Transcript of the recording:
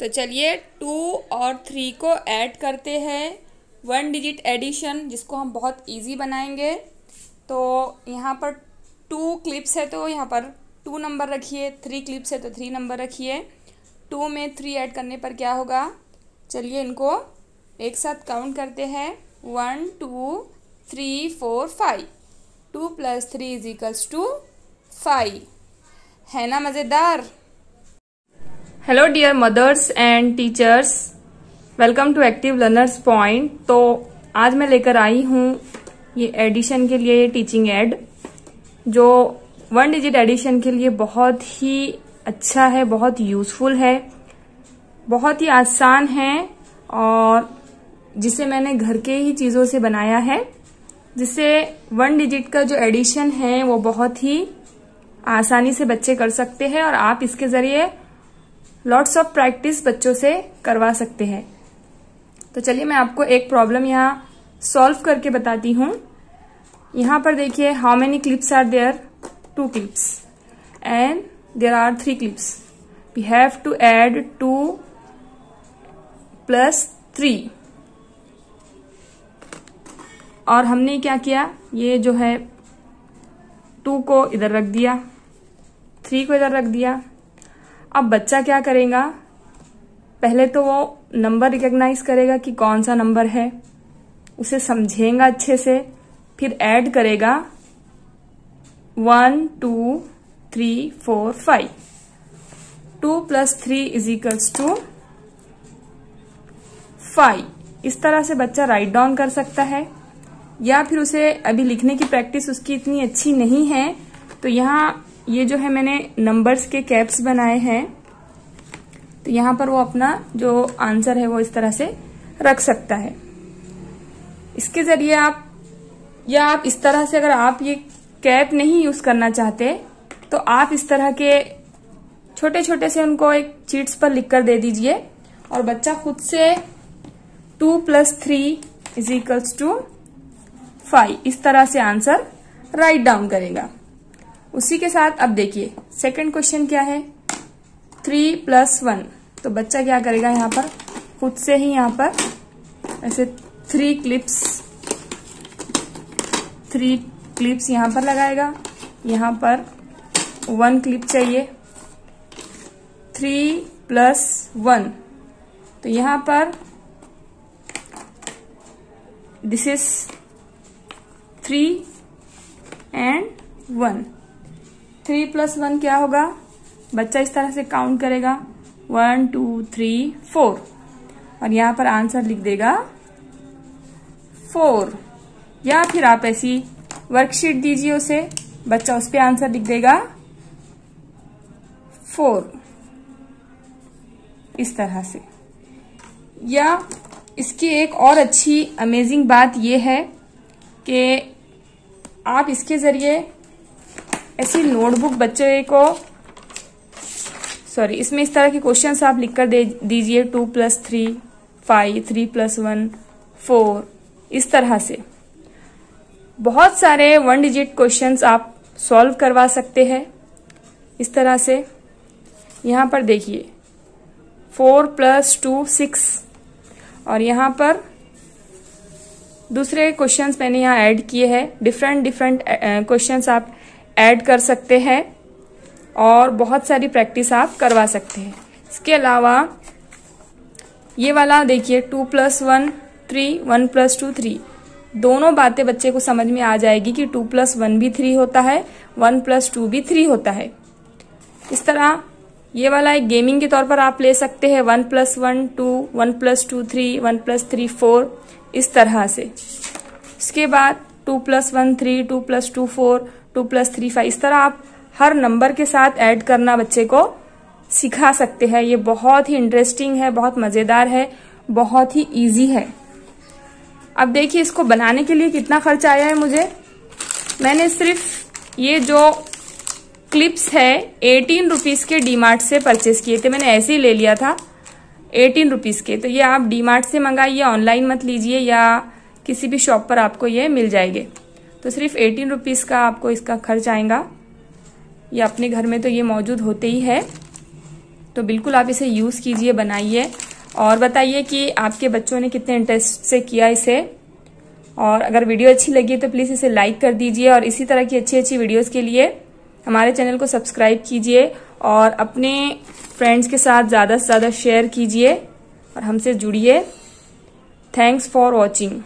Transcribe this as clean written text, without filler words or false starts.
तो चलिए 2 और 3 को ऐड करते हैं, 1 डिजिट एडिशन, जिसको हम बहुत इजी बनाएंगे। तो यहाँ पर 2 क्लिप्स है तो यहाँ पर 2 नंबर रखिए, 3 क्लिप्स है तो 3 नंबर रखिए। 2 में 3 ऐड करने पर क्या होगा, चलिए इनको एक साथ काउंट करते हैं। 1 2 3 4 5। 2 + 3 = 5। है ना मज़ेदार। Hello dear mothers and teachers, welcome to active learners point. तो आज मैं लेकर आई हूँ ये एडिशन के लिए टीचिंग एड, जो 1 डिजिट एडिशन के लिए बहुत ही अच्छा है, बहुत यूजफुल है, बहुत ही आसान है और जिसे मैंने घर के ही चीज़ों से बनाया है, जिससे 1 डिजिट का जो एडिशन है वो बहुत ही आसानी से बच्चे कर सकते हैं और आप इसके जरिए लॉट्स ऑफ प्रैक्टिस बच्चों से करवा सकते हैं। तो चलिए मैं आपको एक प्रॉब्लम यहाँ सॉल्व करके बताती हूँ। यहाँ पर देखिए, how many clips are there? 2 clips and there are 3 clips. We have to add 2 + 3। और हमने क्या किया, ये जो है 2 को इधर रख दिया, 3 को इधर रख दिया। अब बच्चा क्या करेगा, पहले तो वो नंबर रिकॉग्नाइज करेगा कि कौन सा नंबर है, उसे समझेगा अच्छे से, फिर ऐड करेगा 1 2 3 4 5। 2 + 3 = 5। इस तरह से बच्चा राइट डाउन कर सकता है, या फिर उसे अभी लिखने की प्रैक्टिस उसकी इतनी अच्छी नहीं है तो यहाँ ये जो है मैंने नंबर्स के कैप्स बनाए हैं, तो यहाँ पर वो अपना जो आंसर है वो इस तरह से रख सकता है। इसके जरिए आप, या आप इस तरह से, अगर आप ये कैप नहीं यूज करना चाहते तो आप इस तरह के छोटे छोटे से उनको एक शीट्स पर लिखकर दे दीजिए और बच्चा खुद से 2 + 3 = 5 इस तरह से आंसर राइट डाउन करेगा। उसी के साथ अब देखिए सेकंड क्वेश्चन क्या है, 3 + 1। तो बच्चा क्या करेगा, यहाँ पर खुद से ही यहाँ पर ऐसे 3 क्लिप्स यहाँ पर लगाएगा। यहाँ पर 1 क्लिप चाहिए, 3 + 1। तो यहाँ पर दिस इज 3 and 1। 3 + 1 क्या होगा, बच्चा इस तरह से काउंट करेगा 1 2 3 4 और यहाँ पर आंसर लिख देगा 4। या फिर आप ऐसी वर्कशीट दीजिए उसे, बच्चा उस पे आंसर लिख देगा 4 इस तरह से। या इसकी एक और अच्छी अमेजिंग बात यह है कि आप इसके जरिए ऐसी नोटबुक बच्चे को, इसमें इस तरह के क्वेश्चंस आप लिखकर दे दीजिए 2 + 3 5, 3 + 1 4, इस तरह से बहुत सारे 1 डिजिट क्वेश्चंस आप सॉल्व करवा सकते हैं इस तरह से। यहाँ पर देखिए 4 + 2 6 और यहाँ पर दूसरे क्वेश्चंस मैंने यहाँ ऐड किए हैं। डिफरेंट क्वेश्चंस आप ऐड कर सकते हैं और बहुत सारी प्रैक्टिस आप करवा सकते हैं। इसके अलावा ये वाला देखिए 2 + 1 3, 1 + 2 3, दोनों बातें बच्चे को समझ में आ जाएगी कि 2 + 1 भी 3 होता है, 1 + 2 भी 3 होता है। इस तरह ये वाला एक गेमिंग के तौर पर आप ले सकते हैं, 1 + 1 2, 1 + 2 3, 1 + 3 4, इस तरह से। इसके बाद 2 + 1 3, 2 + 2 4, 2 + 3 5, इस तरह आप हर नंबर के साथ ऐड करना बच्चे को सिखा सकते हैं। ये बहुत ही इंटरेस्टिंग है, बहुत मजेदार है, बहुत ही इजी है। अब देखिए इसको बनाने के लिए कितना खर्च आया है मुझे। मैंने सिर्फ ये जो क्लिप्स है 18 रुपीज के डीमार्ट से परचेस किए थे, मैंने ऐसे ही ले लिया था 18 रुपीज के। तो ये आप डीमार्ट से मंगाइए, ऑनलाइन मत लीजिए, या किसी भी शॉप पर आपको ये मिल जाएंगे। तो सिर्फ 18 रुपीज का आपको इसका खर्च आएगा। ये अपने घर में तो ये मौजूद होते ही है। तो बिल्कुल आप इसे यूज कीजिए, बनाइए और बताइए कि आपके बच्चों ने कितने इंटरेस्ट से किया इसे। और अगर वीडियो अच्छी लगी तो प्लीज इसे लाइक कर दीजिए और इसी तरह की अच्छी अच्छी वीडियोस के लिए हमारे चैनल को सब्सक्राइब कीजिए और अपने फ्रेंड्स के साथ ज्यादा से ज्यादा शेयर कीजिए और हमसे जुड़िए। Thanks for watching.